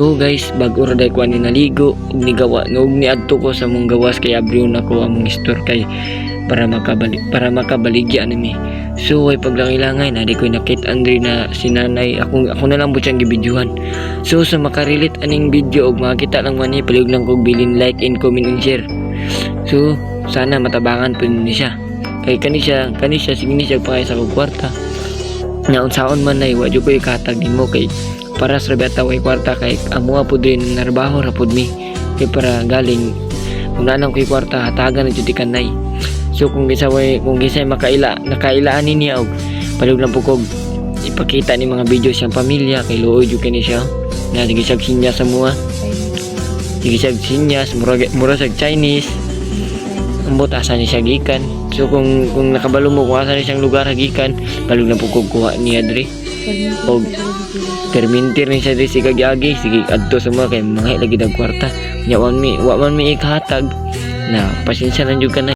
So guys, bago ra day ko ani naligo, ni gawa ngog ni adto ko sa mong gawas kay abriw na ko among store kay para makabaligya nimi. So way paglangilangay na di ko nakit Andre na sinanay ako na lang butyang gibidyohan. So sa makarelate aning video og makita lang man ni palig lang kog bilin like and comment and share. So sana matabangan pud ni siya. Kay kani siya sige ni siya pa sa kog kwarta. Nya unsaon man nay wa jud ko ikatag nimo kay para sa beta way kwarta kay amo pud din narbaho ra pud mi kay para galing una lang ko'y kwarta hatagan na jud kanay. So kung gisay nakailaan niya og palug lang pukog ipakita ni mga video siyang pamilya kay luoy jud kani siya na sige siyag sinya sa mua, sige siyag sinyas mura sa Chinese ambot asa ni siya gikan. So kung nakabalo mo kung asa ni siyang lugar gikan palug lang pukog kuha niya diri og permintir ni siya diri sige agi sige adto sa mga kay mga lagi dag kwarta nya wa man mi ikhatag na pasensya lang jud kanay.